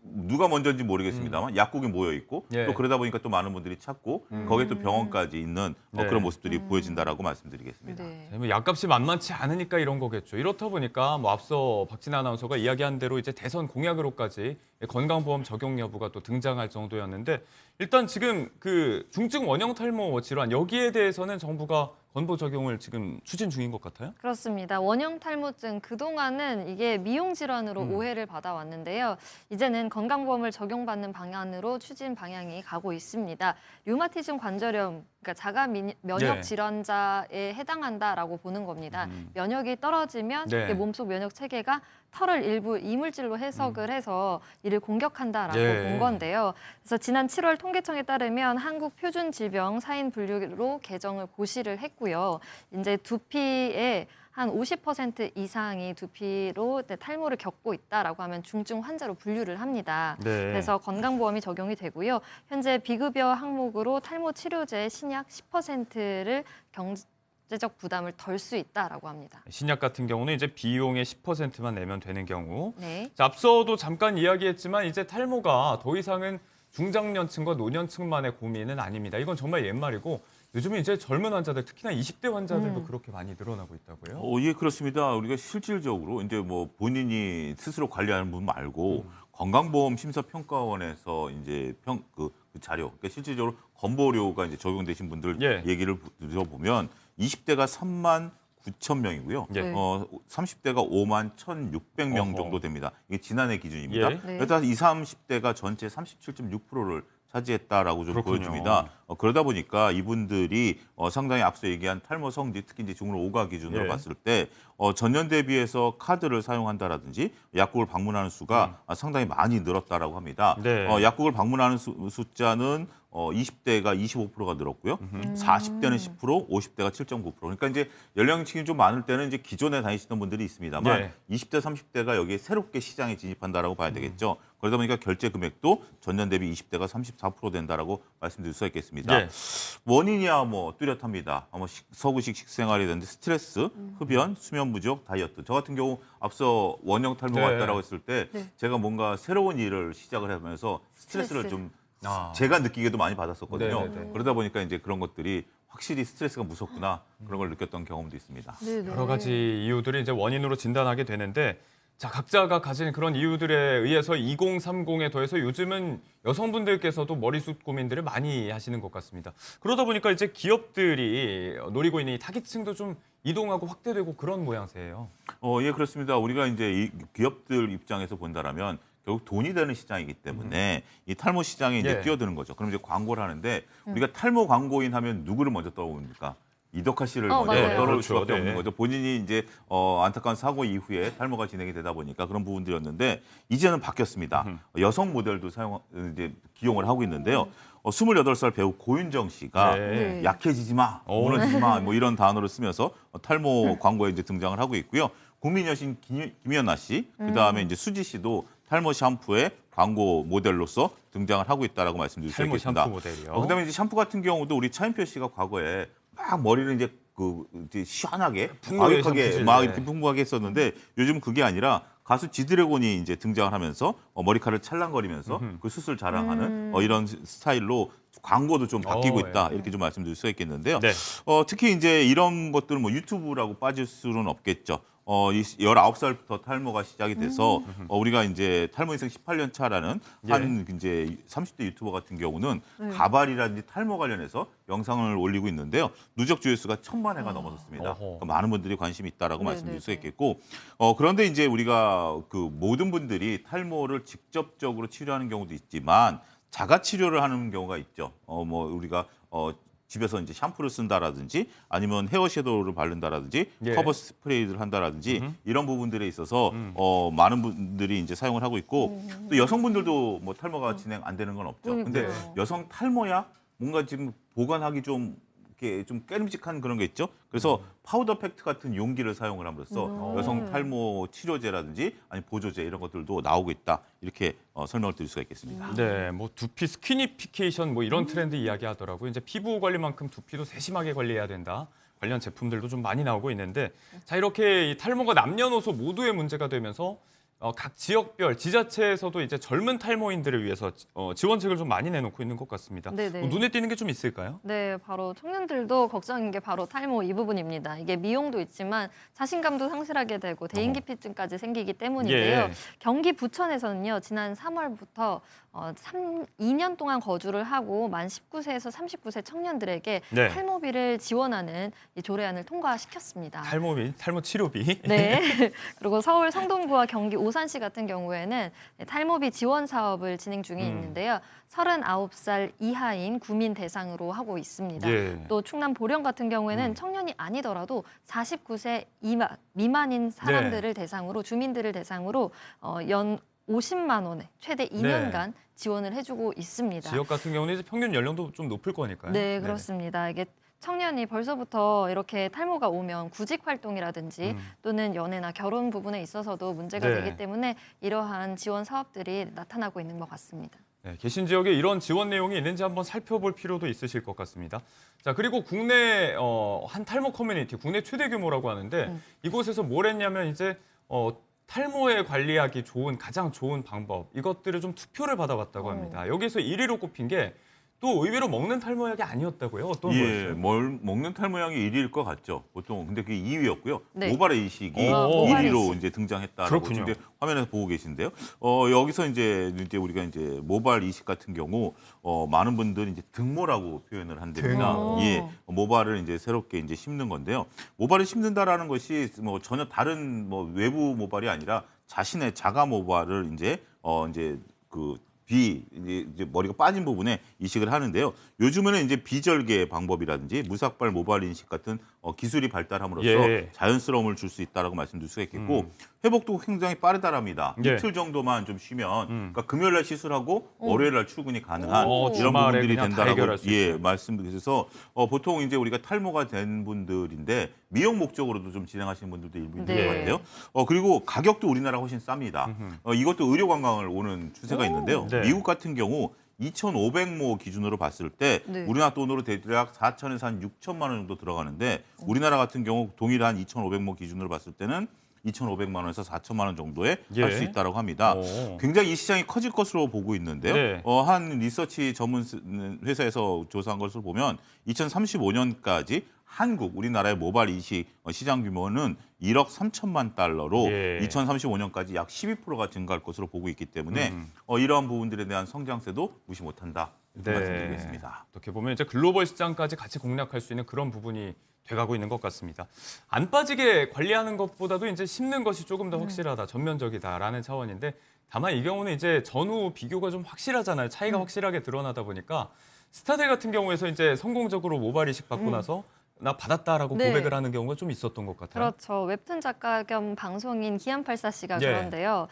누가 먼저인지 모르겠습니다만 약국이 모여 있고 예. 또 그러다 보니까 또 많은 분들이 찾고 거기에 또 병원까지 있는 네. 그런 모습들이 보여진다라고 말씀드리겠습니다. 네. 뭐 약값이 만만치 않으니까 이런 거겠죠. 이렇다 보니까 뭐 앞서 박진아 아나운서가 이야기한 대로 이제 대선 공약으로까지 건강보험 적용 여부가 또 등장할 정도였는데 일단 지금 그 중증 원형 탈모 질환 여기에 대해서는 정부가 건보 적용을 지금 추진 중인 것 같아요. 그렇습니다. 원형 탈모증 그동안은 이게 미용 질환으로 오해를 받아왔는데요. 이제는 건강보험을 적용받는 방안으로 추진 방향이 가고 있습니다. 류마티즘 관절염, 그러니까 자가 면역 네. 질환자에 해당한다라고 보는 겁니다. 면역이 떨어지면 네. 이게 몸속 면역 체계가 털을 일부 이물질로 해석을 해서 이를 공격한다라고 예. 본 건데요. 그래서 지난 7월 통계청에 따르면 한국 표준 질병 사인 분류로 개정을 고시를 했고요. 이제 두피의 한 50% 이상이 두피로 탈모를 겪고 있다라고 하면 중증 환자로 분류를 합니다. 네. 그래서 건강보험이 적용이 되고요. 현재 비급여 항목으로 탈모 치료제 신약 10%를 경제적 부담을 덜 수 있다라고 합니다. 신약 같은 경우는 이제 비용의 10%만 내면 되는 경우. 네. 자, 앞서도 잠깐 이야기했지만 이제 탈모가 더 이상은 중장년층과 노년층만의 고민은 아닙니다. 이건 정말 옛말이고 요즘은 이제 젊은 환자들, 특히나 20대 환자들도 그렇게 많이 늘어나고 있다고요? 예, 그렇습니다. 우리가 실질적으로 이제 뭐 본인이 스스로 관리하는 분 말고 건강보험 심사평가원에서 이제 그 자료, 그러니까 실질적으로 건보료가 이제 적용되신 분들 예. 얘기를 들어보면 20대가 3만 9천 명이고요. 예. 30대가 5만 1,600명 어허. 정도 됩니다. 이게 지난해 기준입니다. 예. 네. 그러다 20, 30대가 전체 37.6%를 차지했다라고 좀 그렇군요. 보여줍니다. 그러다 보니까 이분들이 상당히 앞서 얘기한 탈모 성지, 특히 이제 중로 5가 기준으로 예. 봤을 때 전년 대비해서 카드를 사용한다라든지 약국을 방문하는 수가 상당히 많이 늘었다라고 합니다. 네. 약국을 방문하는 숫자는 20대가 25%가 늘었고요. 40대는 10%, 50대가 7.9%. 그러니까 이제 연령층이 좀 많을 때는 이제 기존에 다니시던 분들이 있습니다만 네. 20대, 30대가 여기에 새롭게 시장에 진입한다라고 봐야 되겠죠. 그러다 보니까 결제 금액도 전년 대비 20대가 34% 된다라고 말씀드릴 수가 있겠습니다. 예. 원인이야 뭐 뚜렷합니다. 서구식 식생활이라든지 스트레스, 흡연, 수면 부족, 다이어트. 저 같은 경우 앞서 원형 탈모가 네. 왔다라고 했을 때 제가 뭔가 새로운 일을 시작을 하면서 스트레스를 스트레스. 좀 아. 제가 느끼기도 많이 받았었거든요. 네네네. 그러다 보니까 이제 그런 것들이 확실히 스트레스가 무섭구나 그런 걸 느꼈던 경험도 있습니다. 네네. 여러 가지 이유들을 이제 원인으로 진단하게 되는데 자, 각자가 가진 그런 이유들에 의해서 2030에 더해서 요즘은 여성분들께서도 머리숱 고민들을 많이 하시는 것 같습니다. 그러다 보니까 이제 기업들이 노리고 있는 이 타깃층도 좀 이동하고 확대되고 그런 모양새예요. 예, 그렇습니다. 우리가 이제 이 기업들 입장에서 본다라면 결국 돈이 되는 시장이기 때문에 이 탈모 시장에 이제 예. 뛰어드는 거죠. 그럼 이제 광고를 하는데 우리가 탈모 광고인 하면 누구를 먼저 떠오릅니까? 이덕화 씨를 먼저 맞아요. 떠오를 그렇죠. 수밖에 네. 없는 거죠. 본인이 이제 안타까운 사고 이후에 탈모가 진행이 되다 보니까 그런 부분들이었는데 이제는 바뀌었습니다. 여성 모델도 이제 기용을 하고 있는데요. 28살 배우 고윤정 씨가 네. 약해지지 마, 무너지지 마, 뭐 이런 단어를 쓰면서 탈모 광고에 이제 등장을 하고 있고요. 국민 여신 김연아 씨, 그 다음에 이제 수지 씨도 탈모 샴푸의 광고 모델로서 등장을 하고 있다라고 말씀드릴 수 탈모 있겠습니다. 샴푸 모델이요. 그다음에 이제 샴푸 같은 경우도 우리 차인표 씨가 과거에 막 머리를 이제 이제 시원하게, 풍부하게 과격하게 샴푸질, 막 네. 이렇게 풍부하게 했었는데 요즘 그게 아니라 가수 지드래곤이 이제 등장을 하면서 머리카락을 찰랑거리면서 그 수술 자랑하는 이런 스타일로 광고도 좀 바뀌고 예. 있다 이렇게 좀 말씀드릴 수가 있겠는데요. 네. 특히 이제 이런 것들은 뭐 유튜브라고 빠질 수는 없겠죠. 19살부터 탈모가 시작이 돼서 우리가 이제 탈모 인생 18년 차라는 한 이제 30대 유튜버 같은 경우는 가발이라든지 탈모 관련해서 영상을 올리고 있는데요. 누적 조회수가 1,000만 회가 넘어섰습니다. 그러니까 많은 분들이 관심이 있다라고 말씀드릴 수 있겠고 그런데 이제 우리가 그 모든 분들이 탈모를 직접적으로 치료하는 경우도 있지만 자가 치료를 하는 경우가 있죠. 뭐 우리가 집에서 이제 샴푸를 쓴다라든지 아니면 헤어 섀도우를 바른다라든지 예. 커버 스프레이를 한다라든지 이런 부분들에 있어서 많은 분들이 이제 사용을 하고 있고 또 여성분들도 뭐 탈모가 진행 안 되는 건 없죠. 근데 그러니까요. 여성 탈모야 뭔가 지금 보관하기 좀 이렇게 좀 깨름직한 그런 게 있죠. 그래서 파우더 팩트 같은 용기를 사용을 함으로써 여성 탈모 치료제라든지 아니 보조제 이런 것들도 나오고 있다. 이렇게 설명을 드릴 수가 있겠습니다. 네, 뭐 두피 스키니피케이션 뭐 이런 트렌드 이야기하더라고요. 이제 피부 관리만큼 두피도 세심하게 관리해야 된다. 관련 제품들도 좀 많이 나오고 있는데 자 이렇게 이 탈모가 남녀노소 모두의 문제가 되면서 각 지역별 지자체에서도 이제 젊은 탈모인들을 위해서 지원책을 좀 많이 내놓고 있는 것 같습니다. 네네. 눈에 띄는 게 좀 있을까요? 네, 바로 청년들도 걱정인 게 바로 탈모 이 부분입니다. 이게 미용도 있지만 자신감도 상실하게 되고 대인기피증까지 생기기 때문인데요. 예. 경기 부천에서는요, 지난 3월부터 2년 동안 거주를 하고 만 19세에서 39세 청년들에게 네. 탈모비를 지원하는 이 조례안을 통과시켰습니다. 탈모 치료비. 네. 그리고 서울 성동구와 경기 오산시 같은 경우에는 탈모비 지원 사업을 진행 중에 있는데요. 39살 이하인 구민 대상으로 하고 있습니다. 예. 또 충남 보령 같은 경우에는 청년이 아니더라도 49세 미만인 사람들을 대상으로 주민들을 대상으로 연 50만 원에 최대 2년간 지원을 해주고 있습니다. 지역 같은 경우는 이제 평균 연령도 좀 높을 거니까요. 네, 그렇습니다. 이게 청년이 벌써부터 이렇게 탈모가 오면 구직 활동이라든지 또는 연애나 결혼 부분에 있어서도 문제가 네. 되기 때문에 이러한 지원 사업들이 나타나고 있는 것 같습니다. 네, 계신 지역에 이런 지원 내용이 있는지 한번 살펴볼 필요도 있으실 것 같습니다. 자, 그리고 국내 한 탈모 커뮤니티, 국내 최대 규모라고 하는데 이곳에서 뭘 했냐면 이제 탈모에 관리하기 가장 좋은 방법, 이것들을 좀 투표를 받아봤다고 합니다. 여기서 1위로 꼽힌 게 또 의외로 먹는 탈모약이 아니었다고요? 어떤 거였어요? 먹는 탈모약이 1위일 것 같죠. 보통 근데 그게 2위였고요. 네. 모발 이식이 모발 1위로 이식. 이제 등장했다라고 그렇군요. 지금 화면에서 보고 계신데요. 여기서 이제 우리가 이제 모발 이식 같은 경우 많은 분들이 이제 등모라고 표현을 한답니다. 등모. 예, 모발을 이제 새롭게 이제 심는 건데요. 모발을 심는다라는 것이 뭐 전혀 다른 뭐 외부 모발이 아니라 자신의 자가 모발을 이제 이제 머리가 빠진 부분에 이식을 하는데요. 요즘에는 이제 비절개 방법이라든지 무삭발 모발 인식 같은 기술이 발달함으로써 예. 자연스러움을 줄 수 있다라고 말씀드릴 수가 있겠고 회복도 굉장히 빠르다랍니다. 예. 이틀 정도만 좀 쉬면 그러니까 금요일 날 시술하고 월요일 날 출근이 가능한 이런 주말에 부분들이 그냥 다 된다라고 해결할 수 있어요. 말씀드려서 보통 이제 우리가 탈모가 된 분들인데 미용 목적으로도 좀 진행하시는 분들도 일부 있는 네. 것 같아요. 그리고 가격도 우리나라가 훨씬 쌉니다. 이것도 의료 관광을 오는 추세가 있는데요. 네. 미국 같은 경우 2,500모 기준으로 봤을 때 네. 우리나라 돈으로 대략 4천에서 한 6천만 원 정도 들어가는데 우리나라 같은 경우 동일한 2,500모 기준으로 봤을 때는 2,500만 원에서 4천만 원 정도에 할 수 예. 있다고 합니다. 굉장히 이 시장이 커질 것으로 보고 있는데요. 네. 한 리서치 전문 회사에서 조사한 것을 보면 2035년까지 우리나라의 모발 이식 시장 규모는 1억 3천만 달러로 예. 2035년까지 약 12%가 증가할 것으로 보고 있기 때문에 이러한 부분들에 대한 성장세도 무시 못한다. 이렇게 말씀드리겠습니다. 어떻게 보면 이제 글로벌 시장까지 같이 공략할 수 있는 그런 부분이 돼가고 있는 것 같습니다. 안 빠지게 관리하는 것보다도 이제 심는 것이 조금 더 확실하다, 전면적이다라는 차원인데 다만 이 경우는 이제 전후 비교가 좀 확실하잖아요. 차이가 확실하게 드러나다 보니까 스타들 같은 경우에서 이제 성공적으로 모발 이식 받고 나서 나 받았다라고 네. 고백을 하는 경우가 좀 있었던 것 같아요. 그렇죠. 웹툰 작가 겸 방송인 기안84 씨가 예. 그런데요.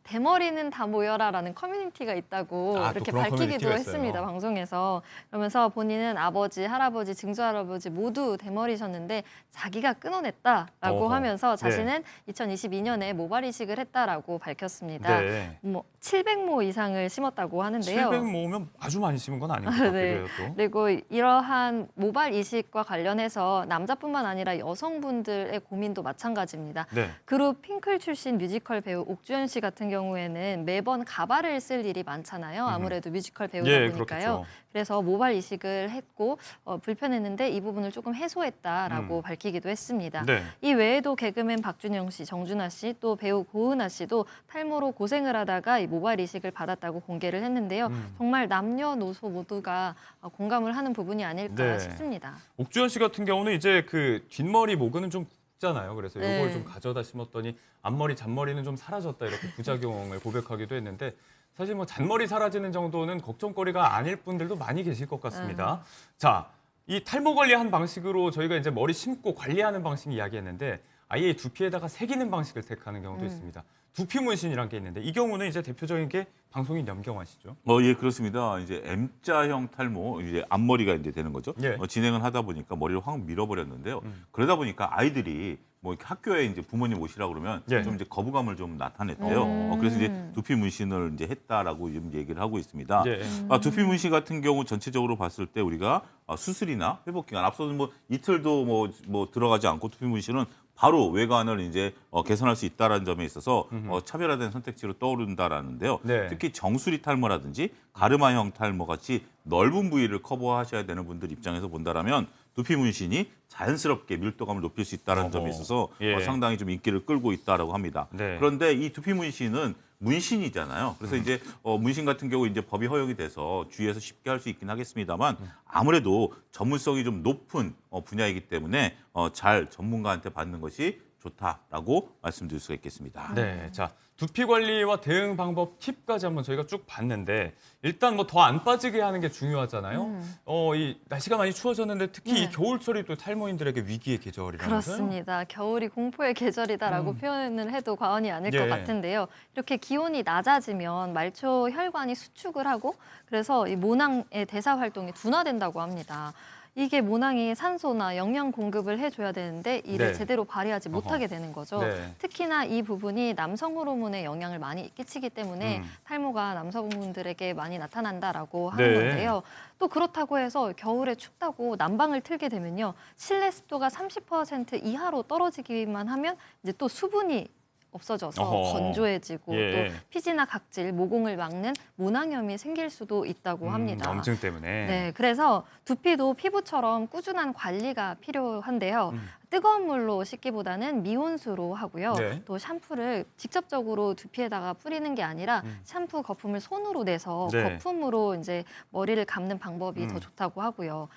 대머리는 다 모여라라는 커뮤니티가 있다고 또 이렇게 그런 밝히기도 커뮤니티가 했습니다. 있어요. 방송에서. 그러면서 본인은 아버지, 할아버지, 증조할아버지 모두 대머리셨는데 자기가 끊어냈다라고 어허. 하면서 자신은 2022년에 모발 이식을 했다라고 밝혔습니다. 네. 700모 이상을 심었다고 하는데요. 700모으면 아주 많이 심은 건 아닌 것 같기도 네. 해요. 또. 그리고 이러한 모발 이식과 관련해서 남자뿐만 아니라 여성분들의 고민도 마찬가지입니다. 네. 그룹 핑클 출신 뮤지컬 배우 옥주현 씨 같은 경우에는 매번 가발을 쓸 일이 많잖아요. 아무래도 뮤지컬 배우다 예, 보니까요. 그렇겠죠. 그래서 모발 이식을 했고 불편했는데 이 부분을 조금 해소했다라고 밝히기도 했습니다. 네. 이 외에도 개그맨 박준영 씨, 정준하 씨, 또 배우 고은하 씨도 탈모로 고생을 하다가 이 모발 이식을 받았다고 공개를 했는데요. 정말 남녀노소 모두가 공감을 하는 부분이 아닐까 네. 싶습니다. 옥주현 씨 같은 경우는 이제 그 뒷머리 모근은 좀 굵잖아요. 그래서 네. 이걸 좀 가져다 심었더니 앞머리, 잔머리는 좀 사라졌다 이렇게 부작용을 고백하기도 했는데 사실 뭐 잔머리 사라지는 정도는 걱정거리가 아닐 분들도 많이 계실 것 같습니다. 자, 이 탈모 관리한 방식으로 저희가 이제 머리 심고 관리하는 방식 이야기했는데 아예 두피에다가 새기는 방식을 택하는 경우도 있습니다. 두피 문신이라는 게 있는데 이 경우는 이제 대표적인 게 방송인 염경환 씨죠. 예, 그렇습니다. 이제 M자형 탈모, 이제 앞머리가 이제 되는 거죠. 예. 진행을 하다 보니까 머리를 확 밀어버렸는데요. 그러다 보니까 아이들이 뭐 이렇게 학교에 이제 부모님 오시라 그러면 예. 좀 이제 거부감을 좀 나타냈대요. 그래서 이제 두피 문신을 이제 했다라고 지금 얘기를 하고 있습니다. 예. 두피 문신 같은 경우 전체적으로 봤을 때 우리가 수술이나 회복 기간 앞서는 뭐 이틀도 뭐 들어가지 않고 두피 문신은 바로 외관을 이제 개선할 수 있다라는 점에 있어서 차별화된 선택지로 떠오른다라는데요. 네. 특히 정수리 탈모라든지 가르마형 탈모 같이 넓은 부위를 커버하셔야 되는 분들 입장에서 본다라면 두피 문신이 자연스럽게 밀도감을 높일 수 있다는 점에 있어서 예. 상당히 좀 인기를 끌고 있다라고 합니다. 네. 그런데 이 두피 문신은 문신이잖아요. 그래서 이제 문신 같은 경우 이제 법이 허용이 돼서 주위에서 쉽게 할 수 있긴 하겠습니다만 아무래도 전문성이 좀 높은 분야이기 때문에 잘 전문가한테 받는 것이 좋다라고 말씀드릴 수가 있겠습니다. 네, 자 두피 관리와 대응 방법 팁까지 한번 저희가 쭉 봤는데 일단 뭐 더 안 빠지게 하는 게 중요하잖아요. 이 날씨가 많이 추워졌는데 특히 이 겨울철이 또 탈모인들에게 위기의 계절이라면서요? 그렇습니다. 겨울이 공포의 계절이다라고 표현을 해도 과언이 아닐 예. 것 같은데요. 이렇게 기온이 낮아지면 말초 혈관이 수축을 하고 그래서 이 모낭의 대사 활동이 둔화된다고 합니다. 이게 모낭이 산소나 영양 공급을 해줘야 되는데 이를 네. 제대로 발휘하지 못하게 되는 거죠. 네. 특히나 이 부분이 남성 호르몬에 영향을 많이 끼치기 때문에 탈모가 남성분들에게 많이 나타난다라고 하는 네. 건데요. 또 그렇다고 해서 겨울에 춥다고 난방을 틀게 되면요. 실내 습도가 30% 이하로 떨어지기만 하면 이제 또 수분이 없어져서 어허. 건조해지고 예. 또 피지나 각질, 모공을 막는 모낭염이 생길 수도 있다고 합니다. 염증 때문에. 네, 그래서 두피도 피부처럼 꾸준한 관리가 필요한데요. 뜨거운 물로 씻기보다는 미온수로 하고요. 네. 또 샴푸를 직접적으로 두피에다가 뿌리는 게 아니라 샴푸 거품을 손으로 내서 네. 거품으로 이제 머리를 감는 방법이 더 좋다고 하고요.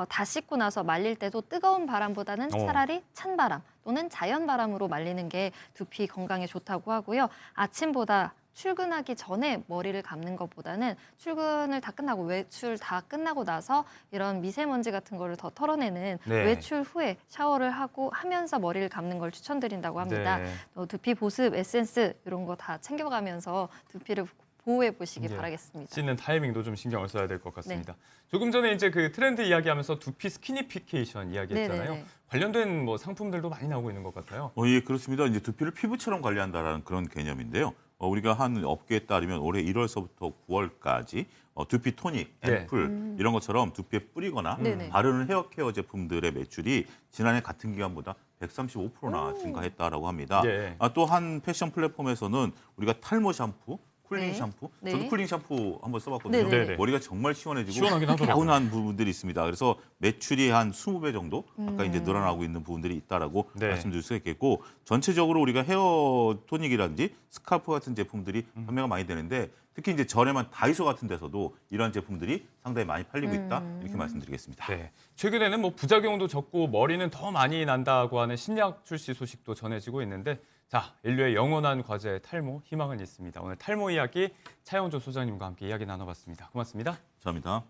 다 씻고 나서 말릴 때도 뜨거운 바람보다는 차라리 찬 바람 또는 자연 바람으로 말리는 게 두피 건강에 좋다고 하고요. 아침보다 출근하기 전에 머리를 감는 것보다는 출근을 다 끝나고 외출 다 끝나고 나서 이런 미세먼지 같은 거를 더 털어내는 네. 외출 후에 샤워를 하면서 머리를 감는 걸 추천드린다고 합니다. 네. 두피 보습, 에센스 이런 거 다 챙겨가면서 두피를 보호해 보시기 네. 바라겠습니다. 씻는 타이밍도 좀 신경을 써야 될 것 같습니다. 조금 전에 이제 그 트렌드 이야기하면서 두피 스키니피케이션 이야기했잖아요. 네네네. 관련된 뭐 상품들도 많이 나오고 있는 것 같아요. 예, 그렇습니다. 이제 두피를 피부처럼 관리한다라는 그런 개념인데요. 우리가 한 업계에 따르면 올해 1월서부터 9월까지 두피 토닉, 네. 앰플 이런 것처럼 두피에 뿌리거나 네네. 바르는 헤어케어 제품들의 매출이 지난해 같은 기간보다 135%나 증가했다라고 합니다. 예. 또 한 패션 플랫폼에서는 우리가 탈모 샴푸, 쿨링 네. 샴푸, 네. 저도 쿨링 샴푸 한번 써봤거든요. 네네. 머리가 정말 시원해지고 시원하긴 하더라고요. 개운한 부분들이 있습니다. 그래서 매출이 한 20배 정도 아까 이제 늘어나고 있는 부분들이 있다라고 네. 말씀드릴 수 있겠고 전체적으로 우리가 헤어 토닉이라든지 스카프 같은 제품들이 판매가 많이 되는데 특히 이제 저렴한 다이소 같은 데서도 이러한 제품들이 상당히 많이 팔리고 있다 이렇게 말씀드리겠습니다. 네. 최근에는 뭐 부작용도 적고 머리는 더 많이 난다고 하는 신약 출시 소식도 전해지고 있는데 자, 인류의 영원한 과제 탈모 희망은 있습니다. 오늘 탈모 이야기 차영조 소장님과 함께 이야기 나눠봤습니다. 고맙습니다. 감사합니다.